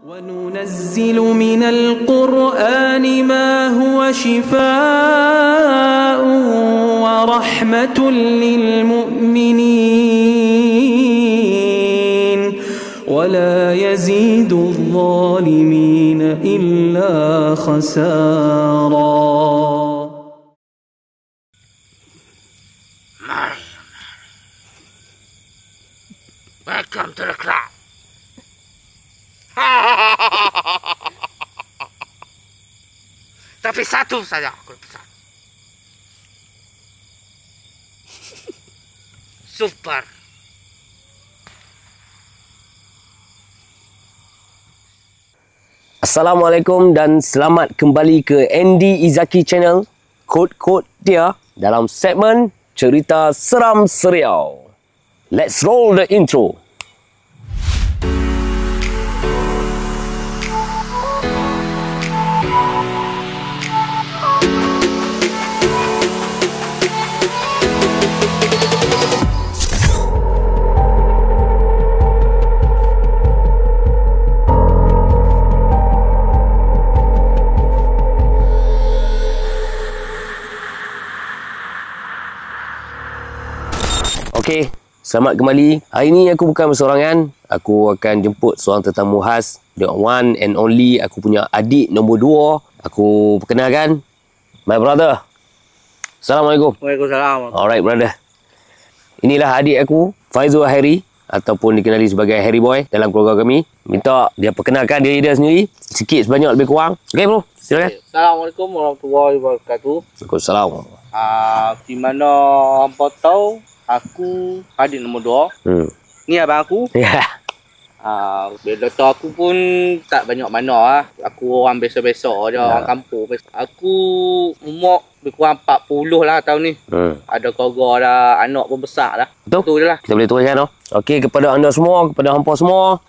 وننزل من القرآن ما هو شفاء ورحمة للمؤمنين ولا يزيد الظالمين إلا خسارا. Welcome to the club. Tapi satu saja aku pesan. Super. Assalamualaikum dan selamat kembali ke Andy Izaki Channel. Kod-kod dia dalam segmen cerita seram seriau. Let's roll the intro. Okey, selamat kembali. Hari ni aku bukan bersorangan. Aku akan jemput seorang tetamu khas, the one and only aku punya adik nombor 2. Aku perkenalkan my brother. Assalamualaikum. Waalaikumsalam. Alright brother. Inilah adik aku, Faizul Harry ataupun dikenali sebagai Harry Boy dalam keluarga kami. Minta dia perkenalkan diri dia sendiri sikit sebanyak lebih kurang. Okey bro, silakan. Assalamualaikum warahmatullahi wabarakatuh. Waalaikumsalam. Di mana hampa tahu aku adik nombor 2. Ni abang aku. Ya. Bila tu aku pun tak banyak mana lah. Aku orang biasa-biasa je, orang kampung. Aku umur lebih kurang 40 lah tahun ni. Ada keluarga dah, anak pun besar dah. Betul? Itu je lah. Kita boleh teruskan tau. Okey, kepada anda semua, kepada hampa semua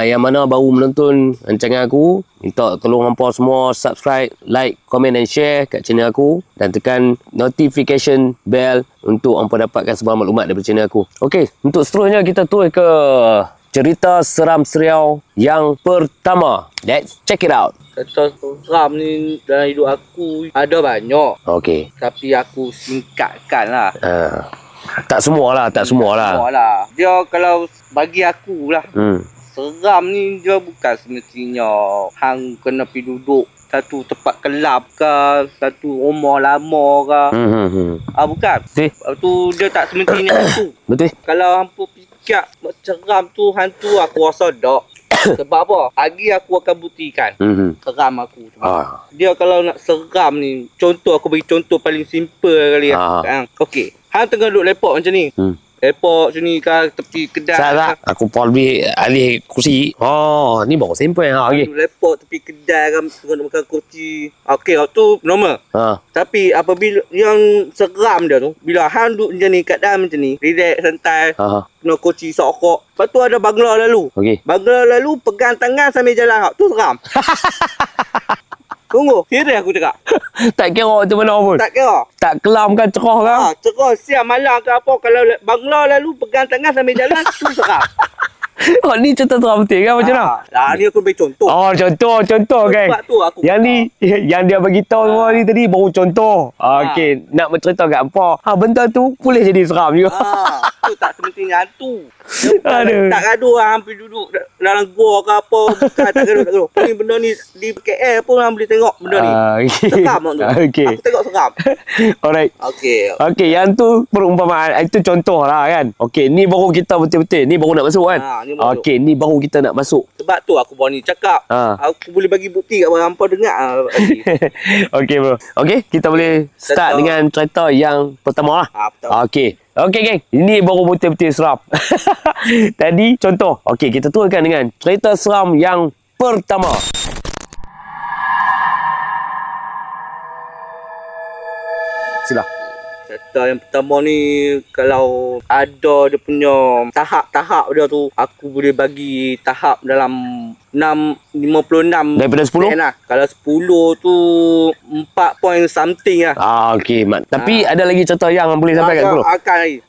yang mana baru menonton rancangan aku, minta tolong hampa semua subscribe, like, komen dan share kat channel aku dan tekan notification bell untuk hampa dapatkan sebarang maklumat daripada channel aku. Okey, untuk seterusnya kita terus ke cerita seram seriau yang pertama. Let's check it out. Cerita seram ni dalam hidup aku ada banyak. Okey. Tapi aku singkatkan lah. Tak semualah. Semualah. Dia kalau bagi aku lah. Seram ni dia bukan semestinya hang kena pergi duduk satu tempat kelab ke, satu rumah lama ke. Bukan. Betul. Tu dia tak semestinya itu. Betul. Kalau hampa fikir seram tu hantu, aku rasa tak. Sebab apa? Lagi aku akan buktikan. Seram aku. Dia kalau nak seram ni, contoh aku bagi contoh paling simple kali lah. Okey. Hang tengah duduk lepak macam ni. Lepak macam ni ke tepi kedai. Salah. Aku pun lebih alih kursi. Oh, ni baru simple ha okey. Lepak tepi kedai kan tengah nak makan kursi. Okey, tu normal. Tapi apabila yang seram dia tu, bila hang duduk macam ni kat dalam macam ni, relax santai. Kena kursi sokok. Lepas tu ada bangla lalu. Okey. Bangla lalu pegang tangan sambil jalan. Tu seram. Tunggu, serius aku cakap. Tak kira tu mana pun. Tak kira. Tak kelam kan, cerah kan. Cerah, siang malam ke apa, kalau bangla lalu pegang tangan sambil jalan, tu seram. Oh, ni contoh seram betul kan macam mana? Ni aku bagi contoh. Oh, contoh kan. Sebab tu aku yang dia bagi tahu semua ni tadi baru contoh. Okey, nak bercerita kat apa? Benda tu boleh jadi seram juga. Tu tak semestinya hantu. Tak gaduh hampir duduk dalam gua ke apa. Bukan, tak gaduh. Ni benda ni di KL pun orang boleh tengok benda ni. Seram tu. Okay. Aku tengok seram. Alright. Okey, yang tu perumpamaan. Itu contoh lah kan. Okey, ni baru kita betul-betul. Ni baru nak masuk kan. Okey, ni baru kita nak masuk. Sebab tu aku berani cakap. Aku boleh bagi bukti kat hampa dengar. Okey bro. Okey, kita boleh start dengan cerita yang pertama lah. Okey. Okey geng, ini baru betul-betul seram. Tadi contoh. Okey, kita teruskan dengan cerita seram yang pertama. Sila. Cerita yang pertama ni, kalau ada dia punya tahap-tahap dia tu, aku boleh bagi tahap dalam 6 56 Daripada 10? lah. Kalau 10 tu 4 point something lah. Okey, Mat. Tapi ada lagi contoh yang boleh sampaikan dulu. Akan lagi.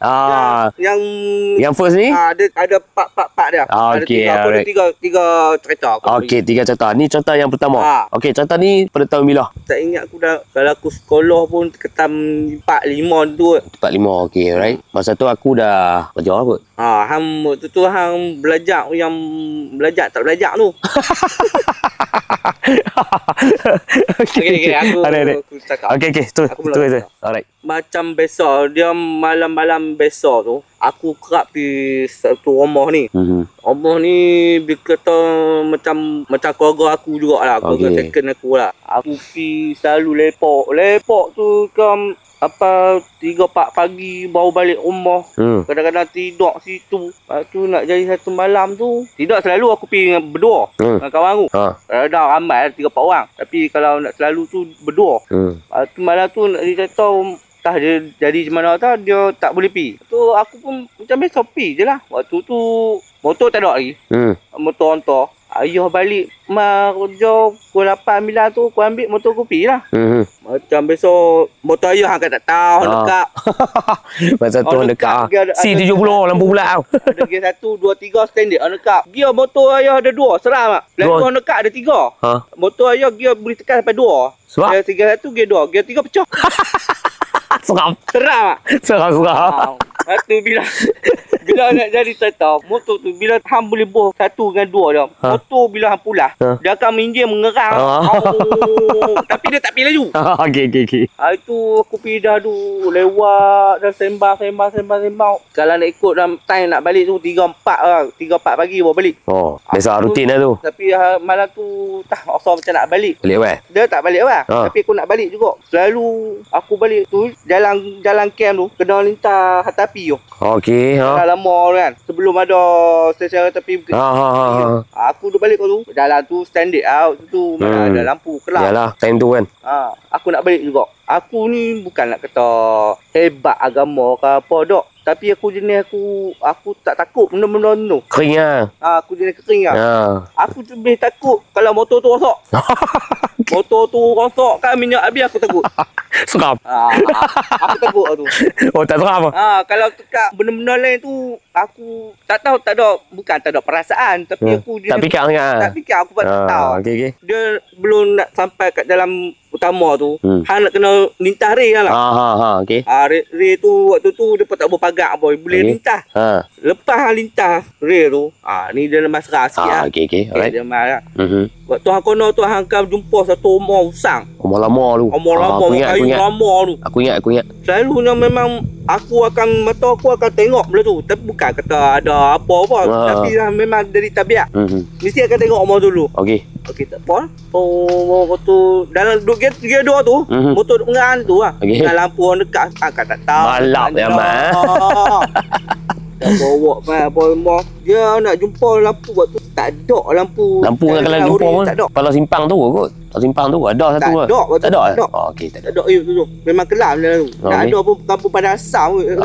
Yang first ni? ada part dia. Ada Okey, tiga. Aku ada tiga cerita. Okey, 3 contoh. Ni contoh yang pertama. Okey, contoh ni pada tahun bila? Tak ingat aku dah. Kalau aku sekolah pun ketam 4-5 tu. 45, okey, alright. Masa tu aku dah belajar kot. Hang tu hang belajar yang belajar tak belajar tu. Okey, aku cakap. Okey, tu. Alright. Macam besok, dia malam-malam besok tu, aku kerap pergi satu rumah ni. Rumah ni dia kata macam keluarga aku jugalah, keluarga second aku lah. Aku pergi selalu lepak tu ke 3-4 pagi baru balik rumah. Kadang-kadang tidur situ. Lepas tu nak jadi satu malam tu, tidak selalu aku pergi berdua dengan kawan aku. Kadang-kadang ramai 3-4 orang. Tapi kalau nak selalu tu berdua. Lepas tu malam tu nak cerita entah dia jadi macam mana tau, dia tak boleh pergi. Tu aku pun macam biasa pergi je lah. Waktu tu motor tak ada lagi. Motor hantar. Ayah balik kerja pukul 8-9 tu, aku ambil motor aku pergi lah. Macam besok motor ayah kan tak tahu dekat. Masa tu dekat C70 lampu bulat tau. Ada gear 1, 2, 3 standard on dekat. Gear motor ayah ada 2, seram tak? Plan on dekat ada 3. Motor ayah gear boleh tekan sampai 2. Sebab? Gear 1, gear 2, gear 3 pecah. Seram tak? Seram. Satu bila nak jadi cerita, motor tu bila hang boleh boh 1 dengan 2 dia. Motor bila hang pulas, dia akan menjim mengerang. Tapi dia tak pergi laju. Okey. Itu aku pergi dah tu lewat dah sembang. Kalau nak ikut dalam time nak balik tu 3-4 pagi baru balik. Biasa rutin lah tu. Tapi malam tu tak rasa macam nak balik. Balik apa? Dia tak balik apa. Tapi aku nak balik juga. Selalu aku balik tu jalan camp tu kena lintas kereta api tu. Okey, Dah lama kan. Sebelum ada stesen kereta api. Aku duduk balik tu. Jalan tu standard out tu mana ada lampu kelap. Yalah, time tu kan. Aku nak balik juga. Aku ni bukan nak kata hebat agama ke apa dok. Tapi aku jenis aku tak takut benda-benda tu. Kering lah. Aku jenis kering lah. Aku lebih takut kalau motor tu rosak. Motor tu rosak kan minyak habis aku takut. Seram. Aku takut tu. Tak seram. Kalau tekak benda-benda lain tu aku tak tahu, bukan tak ada perasaan, tapi aku jenis tak fikir sangat. Tak fikir, aku tak tahu. Okey. Dia belum nak sampai kat dalam utama tu, hang nak kena lintas rel lah. Okey. Rel tu waktu tu dia pun tak berpagak boy, boleh lintas. Lepas hang lintas rel tu, ni dia mesra sikit lah. Okey. Alright. Dia marah. Waktu hang kono tu hang akan jumpa satu rumah usang. Rumah lama tu. Kayu lama tu. Aku ingat. Selalunya memang aku akan tengok benda tu. Tapi bukan kata ada apa-apa. Tapi memang dari tabiat. Mesti akan tengok rumah dulu. Okey, tak apa. Waktu dalam gear 2 tu, motor duk mengan tu lah. Dengan lampu orang dekat, akak tak tahu. Malap ya, Mak. Dah bawa dia nak jumpa lampu waktu tak ada lampu. Lampu kalau jumpa pun kalau simpang tu kot. Kalau simpang tu ada satu ke? Tak ada. Okey, tak ada. Tu. Memang kelam dia tu. Tak ada pun kampung pada asam tu.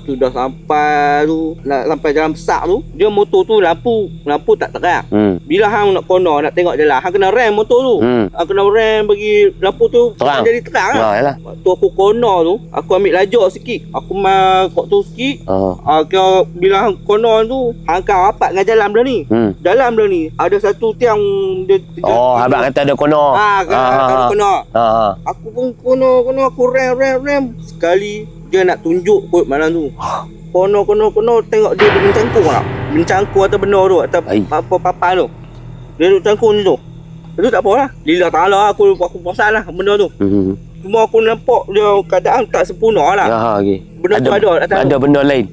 Tu dah sampai tu, nak sampai jalan besar tu, dia motor tu lampu tak terang. Bila hang nak kono nak tengok jalan, hang kena rem motor tu. Hang kena rem bagi lampu tu terang. Jadi terang lah. Waktu aku kono tu, aku ambil lajak sikit. Aku mai kok tu sikit. Bila hang kono tu, hang kan rapat dengan jalan belah ni. Jalan belah ni ada satu tiang dia. Abang kata ada kono. Ada kono. Aku pun kono aku rem sekali. Dia nak tunjuk kot malam tu. Kono tengok dia mencangkung lah. Mencangkung atas benda tu, atas papan tu. Dia duduk cangkung tu. Itu tak apalah. Lillah ta'ala aku perasan lah benda tu. Cuma aku nampak dia keadaan tak sempurna lah. Benda tu ada benda lain.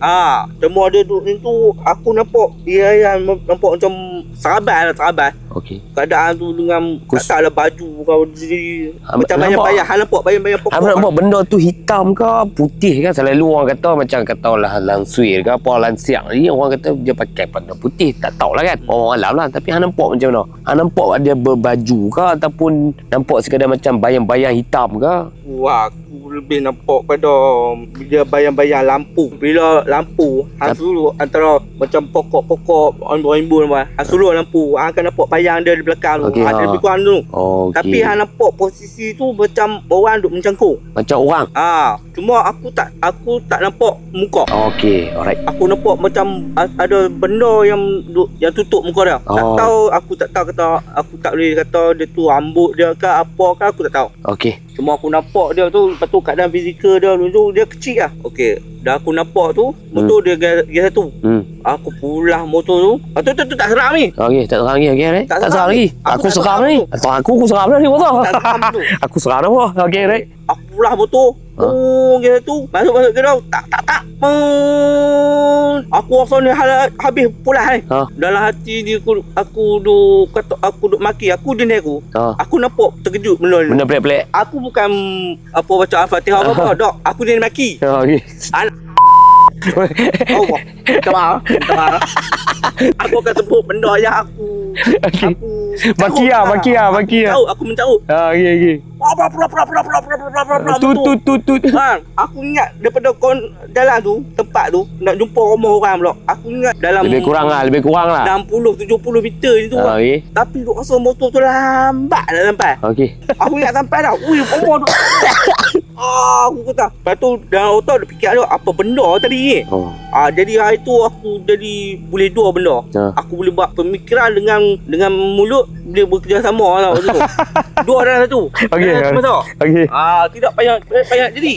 Cuma dia duduk tu aku nampak dia nampak macam serabai. Okey. Keadaan tu dengan tak tahulah baju kau jadi macam bayang-bayang. Hang nampak bayang-bayang pokok. Abang nampak benda tu hitam ke putih ke? Selalu orang kata macam katalah langsir ke apa lansiang ni orang kata dia pakai benda putih. Tak tahulah kan. Orang alam lah. Tapi hang nampak macam mana? Hang nampak dia berbaju ke ataupun nampak sekadar macam bayang-bayang hitam ke? Aku lebih nampak pada dia bayang-bayang lampu. Bila lampu hang suluh antara macam pokok-pokok embun-embun hang suluh lampu hang akan nampak bayang dia di belakang tu. Ada lebih kurang tu. Tapi hang nampak posisi tu macam orang duk mencangkung. Macam orang. Cuma aku tak nampak muka. Okey, alright. Aku nampak macam ada benda yang tutup muka dia. Aku tak tahu kata aku tak boleh kata dia tu rambut dia ke apa ke, aku tak tahu. Okey. Cuma aku nampak dia tu, lepas tu keadaan fizikal dia tu dia kecil lah. Okey, dah aku nampak tu motor dia gear satu. Aku pulah motor tu. Tu tak seram ni. Okey, tak seram lagi. Okey, right? Tak seram lagi. Aku seram ni. Atau aku seram dah ni motor. Tak seram tu. Aku seram dah. Okey, right? Aku pulah motor. Gear tu masuk ke dalam. Tak. Aku rasa ni habis pulah ni. Dalam hati dia aku duk maki. Aku dia ni aku. Aku nampak terkejut benda ni. Benda pelik-pelik. Aku bukan apa baca Al-Fatihah apa dok. Aku dia maki. Okey. Allah. Minta maaf. Aku akan sebut benda yang aku maki lah. Tahu aku mencaut. Okey. Tut. Aku ingat daripada jalan tu, tempat tu nak jumpa rumah orang pula. Aku ingat dalam lebih kurang lah 60-70 meter je tu. Tapi duk rasa motor tu lambat nak sampai. Okey. Aku ingat sampai dah. Ui, rumah tu. Aku kata. Lepas tu dalam otak dia fikir apa benda tadi ni. Jadi hari tu aku jadi boleh dua benda. Aku boleh buat pemikiran dengan mulut, boleh bekerjasama tau. Dua dalam satu. Okey. Okey. Tidak payah jadi.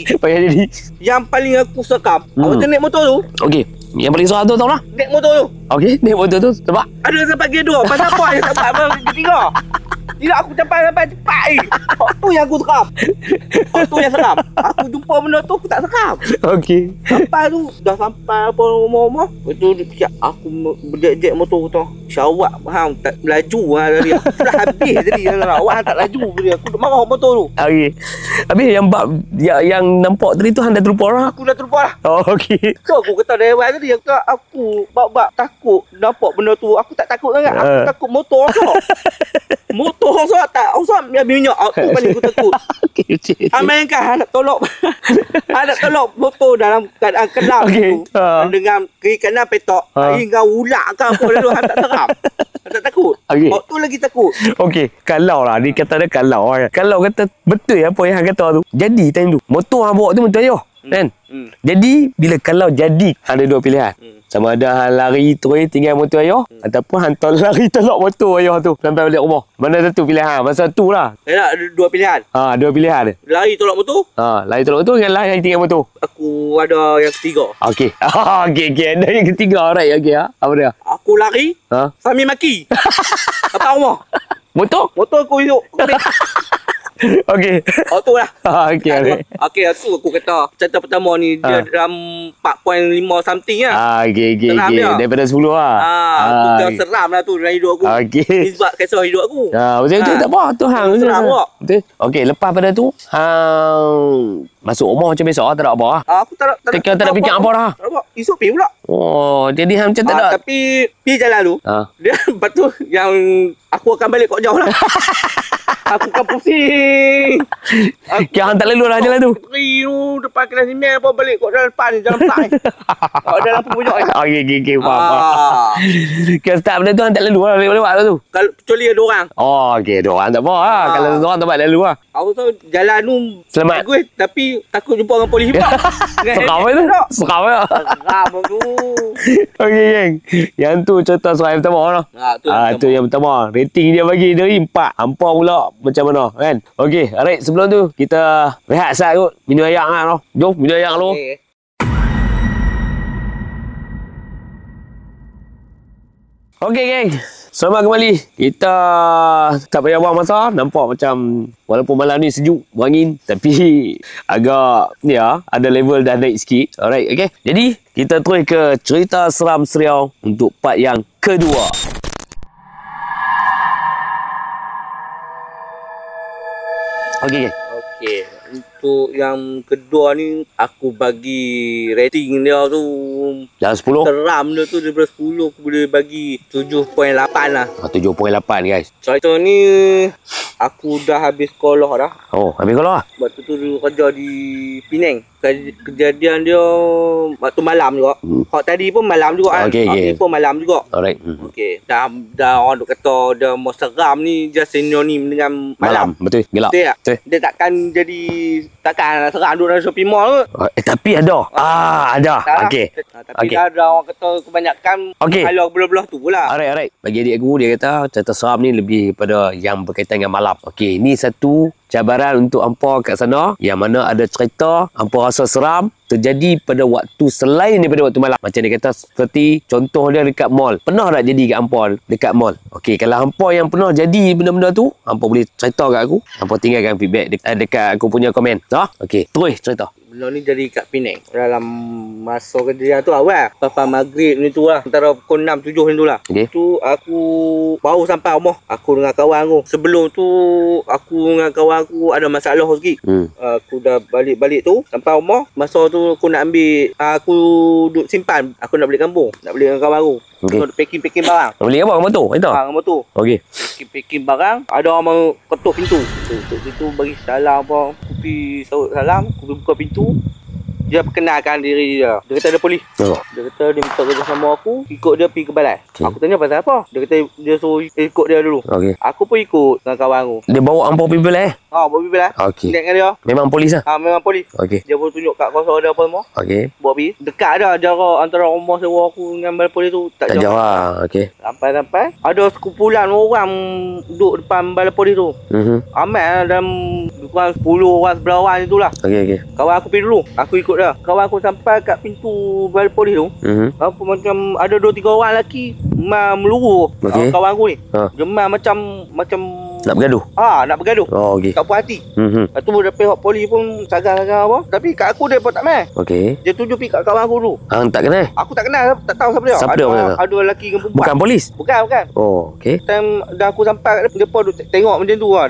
Yang paling aku sekam, aku naik motor tu. Okey. Yang paling seram tu tahu lah. Naik motor tu. Okey, naik motor tu sebab ada sampai gear 2. Pasal apa yang sampai gear 3? Tidak, aku sampai cepat ni. Tu yang aku seram. Tu yang seram. Aku jumpa benda tu, aku tak seram. Okey. Sampai tu, dah sampai apa rumah-rumah. Lepas tu dia fikir, aku berdek-dek motor tu. Syawak, hang tak laju tadi. Aku dah habis tadi. Awak tak laju tadi. Aku duk marah motor tu. Okey. Habis yang nampak tadi tu hang dah terlupa lah. Aku dah terlupa lah. Okey. So aku kata dewan tadi, aku bab takut nampak benda tu. Aku tak takut sangat. Aku takut motor so. Motor so tak. Usah minyak. Tu paling aku takut. Okey. Mainkan nak tolak motor dalam keadaan kelam tu. Dengan kiri kanan petok. Hingga ulak ke apa dulu. Tak seram. Tak takut. Tu lagi takut. Okey. Kalau lah. Dia kata dia kalau. Kalau kata betul apa yang hang kata tu. Jadi time tu. Motor hang bawa tu motor ayah. Kan? Jadi kalau jadi ada dua pilihan. Sama ada hang lari terus tinggal motor ayah ataupun hang lari tolak motor ayah tu sampai balik rumah. Mana satu pilihan? Masa tu lah. Ada dua pilihan. Dua pilihan. Lari tolak motor. Lari tolak motor dengan lari tinggal motor. Aku ada yang ketiga. Okey. Okey. Ada yang ketiga. Alright. Okey. Apa dia? Aku lari sambil maki. Apa rumah? Motor aku hidup. Okey. Tu lah. Okey. Okey, tu aku kata cerita pertama ni dia dalam 4.5 something lah. Okey. Daripada 10 lah. Tu seram lah tu dalam hidup aku. Okey. Ni sebab kisah hidup aku. Betul tak apa tu hang. Seram tak? Betul. Okey, lepas pada tu hang masuk rumah macam biasa tak ada apa lah. Aku tak ada fikir apa dah. Tak apa. Esok pergi pula. Jadi hang macam tak ada. Tapi pergi jalan tu. Dia lepas tu yang aku akan balik kok jauh lah. Aku kan pusing. Kira hang tak lalu lah jalan tu. Depan kelas ni apa balik kok jalan depan ni, jalan besar ni. Ada lampu punyok ni. Okey, faham. Kira start benda tu hang tak lalu lah lewat tu. Kalau kecuali ada orang. Okey, ada orang tak apa lah. Kalau ada orang tak lalu lah. Aku tahu jalan tu selamat. Bagus, tapi takut jumpa dengan polis juga. Seram tu. Seram tu. Okey, geng. Yang tu cerita seram yang pertama lah. Tu yang pertama. Rating dia bagi dari 4. Hampa pula macam mana kan. Okey, alright, sebelum tu kita rehat sat kot. Minum air lah. Jom minum air dulu. Okey, geng. Selamat kembali. Kita tak payah buang masa. Nampak macam walaupun malam ni sejuk, berangin, tapi agak ni ada level dah naik sikit. Alright, okey. Jadi kita terus ke cerita seram seriau untuk part yang kedua. Okey. Untuk yang kedua ni aku bagi rating dia tu dalam 10. Seram dia tu daripada 10 aku boleh bagi 7.8 lah. 7.8 guys. Cerita ni aku dah habis sekolah dah. Oh, habis kalau lah. Waktu tu dia kerja di Penang. Kejadian dia waktu malam juga. Hak tadi pun malam juga kan. Okey, okey. Ni pun malam juga. Alright. Okey. Dah orang duk kata dia mau seram ni just sinonim dengan malam. Betul. Gelap. Betul tak? Betul. Dia takkan seram duduk dalam shopping mall ke? Tapi ada. Ada. Tak. Okey. Tapi Okey. dah ada orang kata kebanyakan Okey. kalau belah-belah tu pula. Alright. Bagi adik aku, dia kata cerita seram ni lebih kepada yang berkaitan dengan malam. Okey, ni satu cabaran untuk hampa kat sana yang mana ada cerita hampa rasa seram terjadi pada waktu selain daripada waktu malam. Macam dia kata seperti contoh dia dekat mall. Pernah tak jadi kat hampa dekat mall? Okey, kalau hampa yang pernah jadi benda-benda tu, hampa boleh cerita kat aku. Hampa tinggalkan feedback dekat aku punya komen. Okey, terus cerita. Benda ni jadi kat Penang. Dalam masa kejadian tu awal. Lepas maghrib ni tu lah. Antara pukul 6, 7 ni tu lah. Okey. Tu aku baru sampai rumah. Aku dengan kawan aku. Sebelum tu aku dengan kawan aku ada masalah sikit. Aku dah balik tu. Sampai rumah. Masa tu aku nak ambil. Aku duduk simpan. Aku nak balik kampung. Nak balik dengan kawan aku. Okey. Aku nak packing barang. Nak beli apa dengan motor? Itu? Dengan motor. Okey. Packing barang. Ada orang mau ketuk pintu. Ketuk pintu bagi salam apa. Aku pergi sahut salam. Aku buka pintu. Dia perkenalkan diri dia. Dia kata ada polis. Dia kata dia minta kerjasama aku. Ikut dia pergi ke balai. Okay. Aku tanya pasal apa. Dia kata dia suruh ikut dia dulu. Okey. Aku pun ikut dengan kawan aku. Dia bawa hampa pergi balai? Bawa pergi balai. Okey. Ingat dengan dia. Memang polis lah? Memang polis. Okey. Dia pun tunjuk kat kawasan dia apa semua. Okey. Bawa pergi. Dekat dah jarak antara rumah sewa aku dengan balai polis tu. Tak Tak jauh. jauh lah. Okey. Sampai ada sekumpulan orang duduk depan balai polis tu. Amat dalam kurang 10 orang, 11 orang itulah. Okey. Kawan aku pergi dulu. Aku ikut dia. Kawan aku sampai kat pintu balai polis tu. Apa macam ada 2-3 orang lelaki meluru. Okey. Kawan aku ni. Ha. Gemar macam Nak bergaduh? nak bergaduh. Oh, okey. Tak puas hati. Mhm. Lepas tu dia pihak polis pun sagar-sagar apa. Tapi kat aku dia pun tak main. Okey. Dia tunjuk pergi kat kawan aku dulu. Hang tak kenal? Aku tak kenal, tak tahu siapa dia. Siapa dia orang tu? Ada lelaki dengan perempuan. Bukan polis? Bukan. Oh, okey. Time dah aku sampai kat dia pun tengok macam tu lah.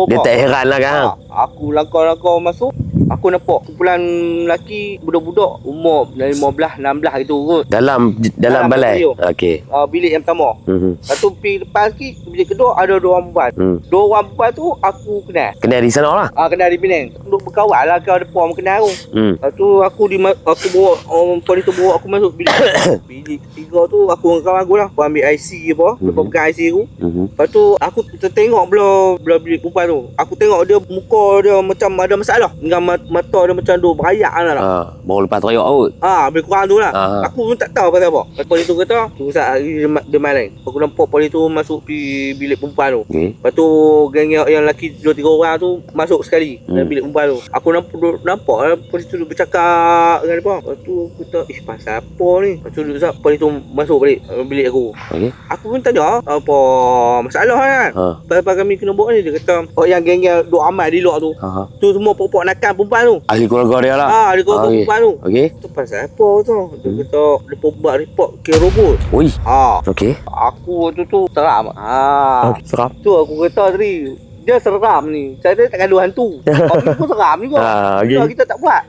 Dia tak heran lah kan? Aku langkah-langkah masuk. Aku nampak kumpulan lelaki budak-budak umur dari 15, 16 gitu kot. Dalam balai? tu. Okey. Bilik yang pertama. Lepas tu pergi depan sikit, bilik kedua ada 2 orang perempuan. 2 orang perempuan tu aku kenal. Kenal di sana lah? Kenal di Penang. Duduk berkawan lah kau depan kenal aku. Lepas tu aku bawa polis tu bawa aku masuk bilik. Bilik ketiga tu aku dengan kawan aku lah. Aku ambil IC apa. Lepas pegang IC aku. Lepas tu aku tertengok belah bilik perempuan tu. Aku tengok dia muka dia macam ada masalah. Dengan mata dia macam duk berayak lah. Baru lepas teriak kot. Lebih kurang tu lah. Aku pun tak tahu pasal apa. Polis tu kata, tunggu saat hari dia main lain. Aku nampak polis tu masuk pergi bilik perempuan tu. Lepas tu geng yang lelaki 2-3 orang tu masuk sekali dalam bilik perempuan tu. Aku nampak lah polis tu duduk bercakap dengan dia. Lepas tu aku kata, pasal apa ni? Lepas tu duduk polis tu masuk balik bilik aku. Aku pun tanya, apa masalah kan? Lepas kami kena buat ni, dia kata, yang geng-geng duk amal di luar tu. Tu semua pokok nakal perempuan tu. Ahli keluarga dia lah? Ahli keluarga perempuan tu. Okey. Tu pasal apa tu? Dia kata, dia buat report ke robot. Ui. Okey. Aku tu seram. Seram. Tu aku kata tadi, dia seram ni. Saya tak gaduh hantu. Aku pun seram ni kot. Okay. Kita tak buat.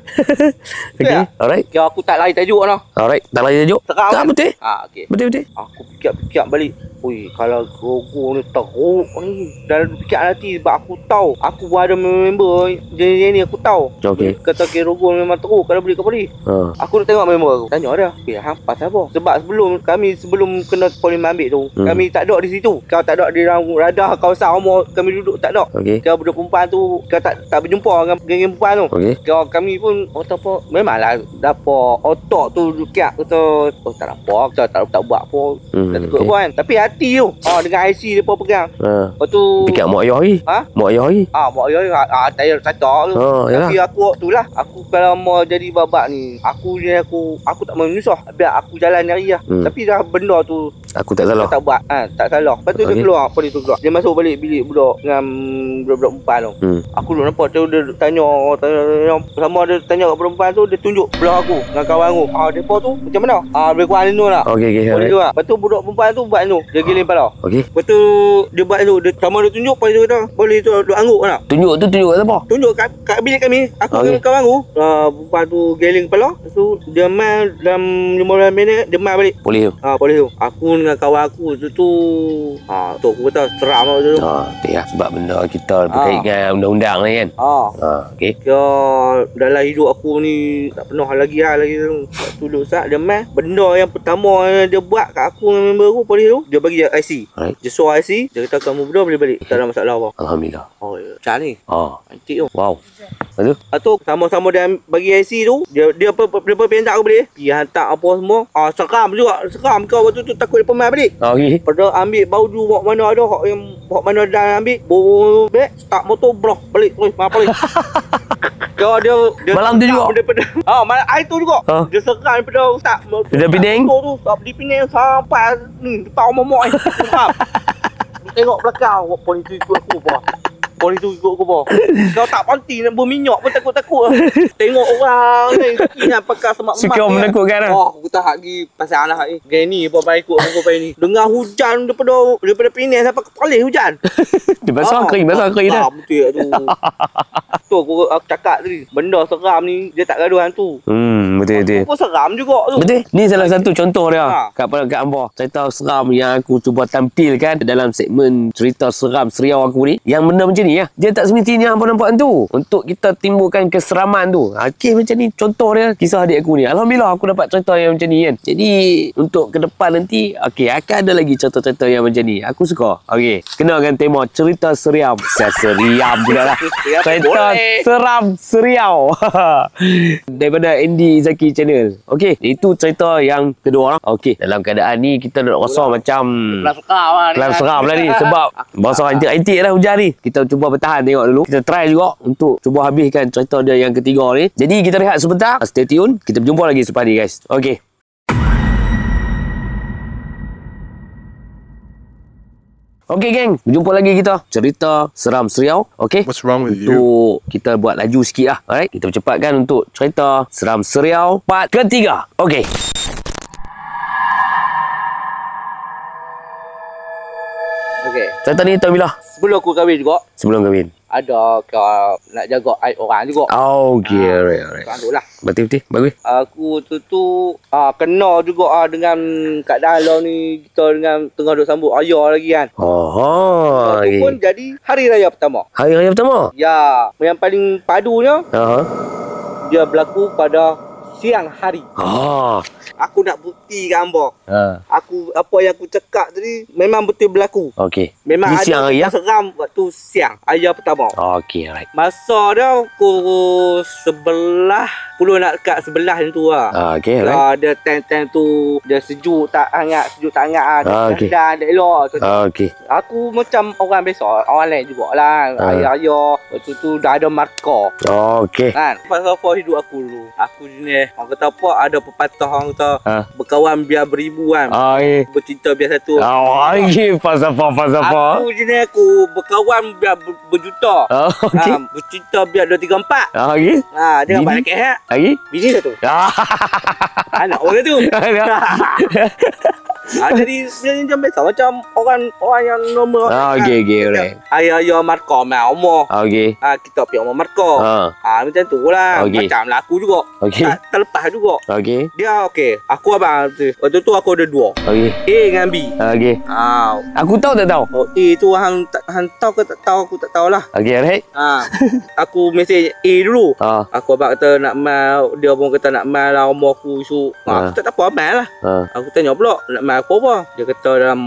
Okey. Alright. Kira aku tak lari tajuk lah. Alright. Tak lagi tajuk? Seram Tak, kan? betul. Okay. Betul. Aku fikir balik. Ui, kalau Grogo ni teruk ni. Dalam fikir hati sebab aku tahu. Aku pun ada member jenis ni aku tahu. Okey. Kata Grogo memang teruk kalau beli ke polis. Aku nak tengok member aku. Tanya dia. Hang pasal apa? Sebab sebelum kena polis ambil tu, kami tak ada di situ. Kau tak ada di dalam radar kawasan rumah kami duduk tak ada. Okey. Kau budak perempuan tu kau tak berjumpa dengan geng-geng perempuan tu. Okey. Kau kami pun apa memanglah dapat otak tu dekat kata tak apa, kita tak buat apa. Tak takut apa kan. Tapi hati tu dengan IC depa pegang. Lepas tu Fikir mak ayah lagi? Mak ayah lagi? mak ayah tak kata tu. Tapi aku waktu lah, aku kalau mau jadi babak ni, aku tak mau menyusah. Biar aku jalan hari lah. Tapi dah benda tu Aku tak salah. tak buat. Tak salah. Lepas tu dia keluar, polis tu keluar. Dia masuk balik bilik budak dengan budak perempuan tu. Aku duduk nampak dia tanya sama dia tanya kat perempuan tu, dia tunjuk belah aku dengan kawan aku. Depa tu macam mana? Lebih kurang ni tu lah. Okey. Polis tu lah. Lepas tu budak perempuan tu buat tu. Dia Dia giling kepala. Okey. Lepas tu dia buat tu, dia sama dia tunjuk lepas tu kata boleh tu duk angguk tak? Tunjuk apa? Tunjuk kat bilik kami. Aku dengan kawan aku. Lepas tu giling kepala. Lepas tu dia main dalam 15 minit dia main balik. Boleh tu. Boleh tu. Aku dengan kawan aku tu tu aku kata seram tu. Ya, sebab benda kita berkait dengan undang-undang ni kan. Okey. Ya, dalam hidup aku ni tak pernah lagi tu. Tu duk sat dia main. Benda yang pertama yang dia buat kat aku dengan member aku polis tu, dia bagi IC. Alright. Dia suruh IC, dia kata kamu berdua boleh balik. Tak ada masalah apa. Alhamdulillah. Oh ya. Macam ni. Antik tu. Wow. Lepas tu sama-sama dia bagi IC tu, dia pindah aku balik. Dia hantar apa semua. Seram juga. Seram kau waktu tu takut dia pemain balik. Okey. Pada ambil baju buat mana ada yang buat mana dah ambil. Bawa beg, start motor bro balik terus balik. Kau dia malam tu juga. Daripada malam air tu juga. Dia seram daripada start. Dia Penang tu di Penang sampai ni depan momok ni. Tengok belakang polis tu ikut aku apa. Polis tu ikut aku apa. Kau tak panti nak berminyak pun takut-takut. Tengok orang ni ingat pakai semak-semak. Suka menakutkan lah. Aku tak lagi pasal anak ni. Gaya ni apa baik ikut aku baik ni. Dengar hujan daripada Penang sampai kepala hujan. Dia basah kering dah. Betul tu. Tu aku cakap tadi. Benda seram ni dia tak gaduh hantu. Betul. Aku pun seram juga tu. Betul. Ni salah satu contoh dia. Kat Ambo. Cerita seram yang aku cuba tampilkan dalam segmen cerita seram seriau aku ni. Yang benda macam ni ya. Dia tak semestinya hampa nampak hantu. Untuk kita timbulkan keseraman tu. Kes macam ni contoh dia kisah adik aku ni. Alhamdulillah aku dapat cerita yang macam ni kan. Jadi untuk ke depan nanti akan ada lagi cerita-cerita yang macam ni. Aku suka. Kenalkan tema cerita seriam. Seriam pula lah. Cerita seram seriau. Daripada Andy Zaki Channel. Itu cerita yang kedua lah. Dalam keadaan ni kita nak rasa macam kelam seram lah ni. Sebab bahasa antik-antik dah hujan ni. Kita cuba bertahan tengok dulu. Kita try juga untuk cuba habiskan cerita dia yang ketiga ni. Jadi kita rehat sebentar. Stay tune. Kita berjumpa lagi selepas ni guys. Okey geng, berjumpa lagi kita cerita seram seriau. What's wrong with you? Untuk kita buat laju sikit lah. Alright, kita percepatkan untuk cerita seram seriau part ketiga. Cerita ni tahun bila? Sebelum aku kahwin juga. Sebelum kahwin. Ada kau nak jaga aib orang juga. Alright. Betul lah. Betul. Bagus. Aku tu kena juga dengan Kak Dalam ni. Kita dengan tengah duk sambut ayah lagi kan. Itu pun jadi hari raya pertama. Hari raya pertama? Ya. Yang paling padunya dia berlaku pada siang hari. Aku nak buktikan hamba. Aku apa yang aku cakap tadi memang betul berlaku. Memang ada siang hari seram waktu siang ayah pertama. Alright. Masa dia pukul 11 nak dekat 11 tu lah. Dia time tu dia sejuk tak hangat dan tak elok. Aku macam orang biasa, orang lain jugalah. Ayah-ayah waktu tu dah ada markah. Kan? Pasal hidup aku dulu. Aku jenis orang kata apa, ada pepatah orang kata berkawan biar beribu kan. Bercinta biar satu. Falsafah. Aku jenis aku berkawan biar berjuta. Bercinta biar 2, 3, 4. Jangan balik kehat. Bini satu. Anak orang tu. Jadi sebenarnya macam biasa macam orang yang normal. Alright. Ayah markah mai umur. Kita pergi umur markah. Macam tu lah. Macam lah aku juga. Tak terlepas juga. Dia aku abang tu. Waktu tu aku ada 2. A dengan B. Aku tahu tak tahu? A tu hang tahu ke tak tahu, aku tak tahulah. Alright. Aku mesej A dulu. Aku abang kata nak mai, dia pun kata nak mai lah umur aku esok. Aku tak apa mai lah. Aku tanya pula nak mai aku apa. Dia kata dalam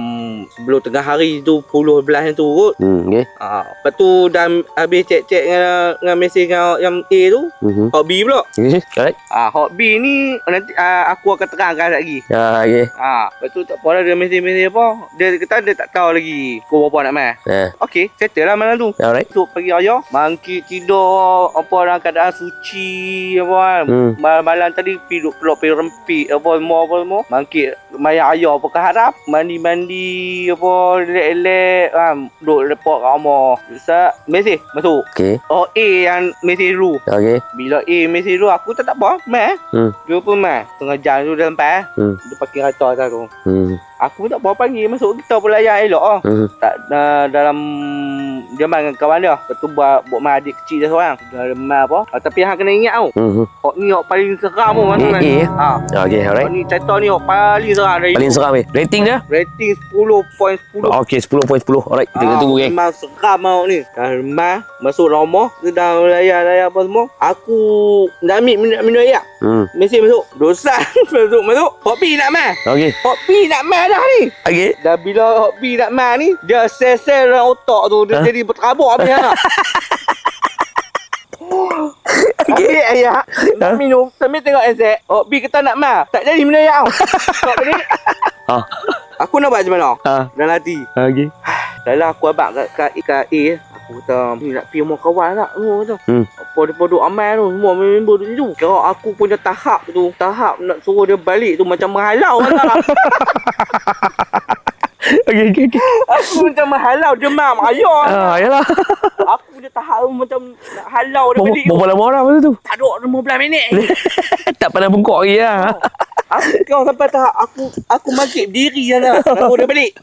sebelum tengah hari tu 10-11 tu kot. Lepas tu dah habis cek-cek dengan mesej yang A tu. Hot B pula. Hot B ni nanti aku akan terangkan lagi. Lepas tu tak apa lah dia mesej apa. Dia kata dia tak tahu lagi pukul berapa nak mai. Settle lah malam tu. Tu pagi ayah mangkit tidur apa dalam keadaan suci apa kan. Malam tadi pergi rempit apa semua. Mangkit maya ayah apa keharap mandi apa elek-elek kan, duduk lepak kat rumah. Ustaz mesej masuk. A yang mesej dulu. Bila A mesej dulu aku tak apa mai. Dia pun mai tengah jalan tu dah sampai. Dia pakai kereta tu. Aku tak bawa pagi masuk kita pun layan elok tak dalam dia main dengan kawan dia. Lepas tu buat main adik kecil dia seorang. Dia main apa. Tapi hang kena ingat tau. Hok ni hok paling seram pun mana. Okey, alright. Ni cerita ni hok paling seram dari. Paling seram rating dia? Rating 10.10. Okey, 10.10. Alright, kita tunggu geng. Memang seram tau ni. Dah rumah masuk rumah, kita dah layan apa semua. Aku nak ambil minum air. Mesin masuk. Dosa masuk. Hok pi nak main. Okey. Hok pi nak main dah ni. Okey. Dah bila Hok pi nak main ni, dia sel-sel dalam otak tu dia jadi berterabak habis ha. Okey ayah nak minum sambil tengok Azek. Hok pi kata nak main. Tak jadi minum air tau. Kau ni. Aku nak buat macam mana? Dalam hati. Okey. Dah lah aku abang kat A. Aku kata ni nak pergi rumah kawan tak semua tu. Apa dia duduk amal tu semua member tu tu. Kira aku punya tahap nak suruh dia balik tu macam menghalau kan. Okey. Aku macam menghalau demam ayah. Yalah. Aku punya tahap tu macam nak halau dia balik. Berapa lama orang masa tu? Tak ada 15 minit. Tak pernah bengkok lagi lah. Kau sampai tahap aku bangkit berdiri je lah. Aku dah balik.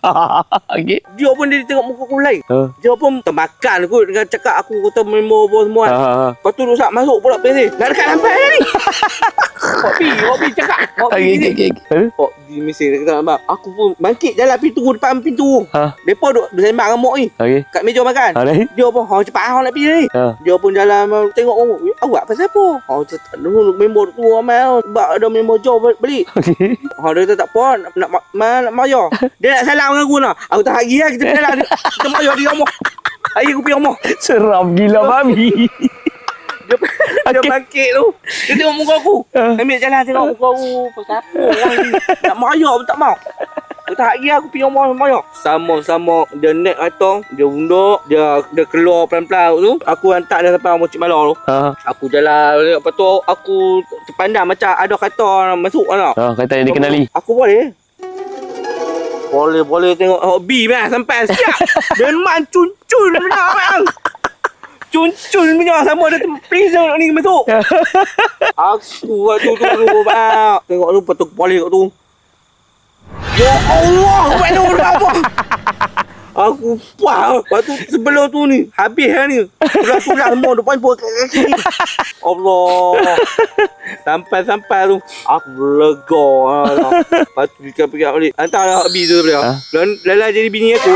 Okey. Dia pun dia tengok muka aku lain. Dia pun termakan aku dengan cakap aku kata member apa semua. Lepas tu Rosak masuk pula PC. Nak dekat sampai dah ni. Hok pi cakap. Okey. Hok di mesin dia kata abang. Aku pun bangkit jalan pintu depan pintu. Depa duk bersembang dengan mak ni. Okey. Kat meja makan. Dia pun cepat hang nak pergi ni. Dia pun jalan tengok awak pasal apa? Tak dulu member tu amal sebab ada member jauh balik. Okey. Dia tak apa nak maya. Dia nak salam dengan aku nak. Aku tak lagi lah kita berjalan. Kita maya di rumah. Air aku pergi rumah. Seram gila babi. Dia bangkit tu. Dia tengok muka aku. Ambil jalan tengok muka aku. Pasal apa orang ni? Nak maya pun tak mau. Aku tak lagi aku pergi rumah maya. Sama-sama dia naik kereta. Dia unduk. Dia keluar pelan-pelan tu. Aku hantar dia sampai rumah Cik Malar tu. Aku jalan. Lepas tu aku terpandang macam ada kereta masuk lah. Kereta yang dikenali. Aku boleh tengok hobi meh sampai siap. Dia memang cuncun benar bang. Cuncun punya sama ada freezer ni masuk. Aku waktu tu bang. Tengok tu petuk kepala kat tu. Ya Allah, apa? Aku puas. Lepas tu sebelum tu ni habis lah ni. Tulah semua depan pun kaki. Allah. Sampai tu aku lega lah. Lepas tu dia pergi balik. Hantar lah habis tu dia. Lala jadi bini aku.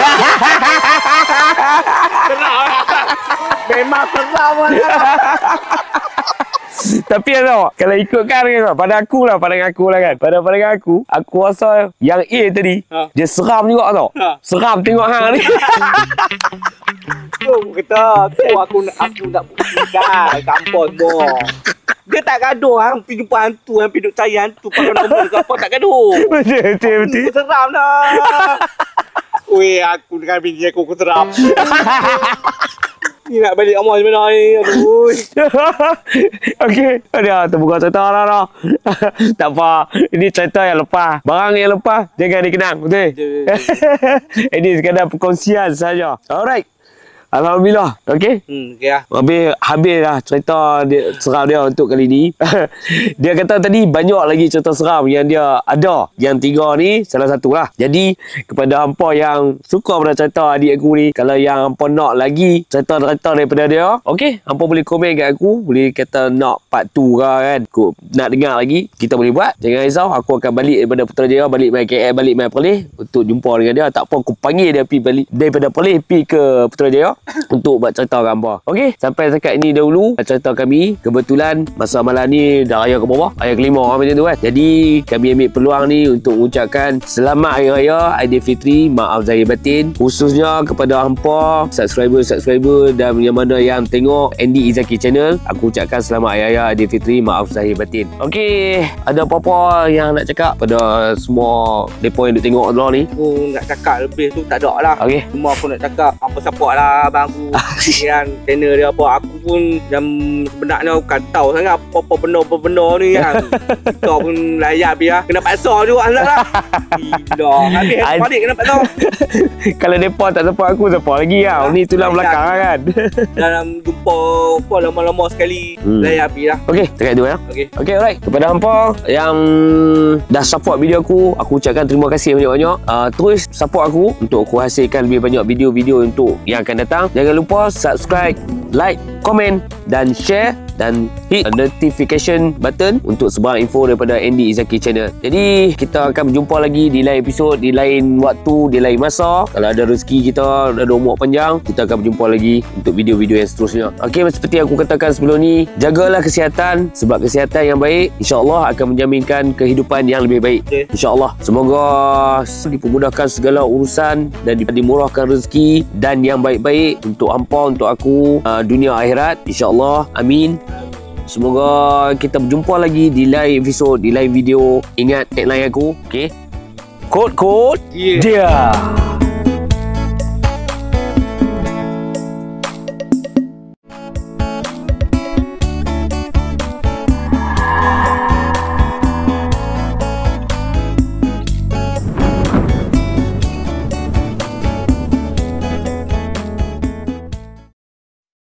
Memang seram lah. Tapi tau, kalau ikutkan kan, pada aku lah kan. Pada aku rasa yang A tadi, dia seram juga tau. Seram tengok hang ni. Tu kata, aku nak buktikan kampung semua. Dia tak gaduh hang pergi jumpa hantu, hang pergi duk cari hantu pakai nombor ke apa tak gaduh. Betul. Seram dah. Weh, aku dengan bini aku seram. Ni nak balik rumah macam mana ni? Aduh. Okey. Dia terbuka cerita dah. Tak apa. Ini cerita yang lepas. Barang yang lepas jangan dikenang. Betul? Ini sekadar perkongsian saja. Alright. Alhamdulillah. Okey? Okey lah. Habis dah cerita seram dia untuk kali ni. Dia kata tadi banyak lagi cerita seram yang dia ada. Yang 3 ni salah satu lah. Jadi kepada hampa yang suka pada cerita adik aku ni, kalau yang hampa nak lagi cerita-cerita daripada dia, okey, hampa boleh komen kat aku. Boleh kata nak part 2 ke kan. Aku nak dengar lagi, kita boleh buat. Jangan risau, aku akan balik daripada Putrajaya, balik main KL, balik main Perlis untuk jumpa dengan dia. Tak apa, aku panggil dia pergi balik daripada Perlis pergi ke Putrajaya untuk buat cerita gambar. Okey, sampai setakat ini dahulu cerita kami. Kebetulan masa malam ni dah raya ke bawah, raya kelima macam tu kan. Jadi kami ambil peluang ni untuk mengucapkan selamat hari raya Aidilfitri, maaf zahir batin, khususnya kepada hampa subscriber dan yang mana yang tengok Andy Izaki channel. Aku ucapkan selamat hari raya Aidilfitri, maaf zahir batin. Okey, ada apa-apa yang nak cakap pada semua depa yang duk tengok dulu ni? Aku nak cakap lebih tu tak ada lah. Okey, Cuma aku nak cakap apa support lah abang aku kan channel dia apa. Aku pun yang sebenarnya kan tahu sangat apa benda ni kan. Kita pun layak biar kena paksa juga lah. Gila. Habis balik kena paksa. Kalau depa tak support aku, support lagi lah. Ni tulang belakang lah kan. Dalam jumpa apa lama-lama sekali. Layak biar. Okey, dekat tu ya. Okey, alright. Kepada hampa yang dah support video aku ucapkan terima kasih banyak-banyak. Terus support aku untuk aku hasilkan lebih banyak video-video untuk yang akan datang. Jangan lupa subscribe, like, komen dan share dan hit notification button untuk sebarang info daripada Andy Izaki Channel. Jadi kita akan berjumpa lagi di lain episod, di lain waktu, di lain masa. Kalau ada rezeki kita, ada umur panjang, kita akan berjumpa lagi untuk video-video yang seterusnya. Okey, seperti aku katakan sebelum ni, jagalah kesihatan sebab kesihatan yang baik insya-Allah akan menjaminkan kehidupan yang lebih baik. Insya-Allah. Semoga dipermudahkan segala urusan dan dimurahkan rezeki dan yang baik-baik untuk hampa, untuk aku, dunia akhirat insya-Allah. Amin. Semoga kita berjumpa lagi di lain episod, di lain video. Ingat tagline aku, okey? Kod dia.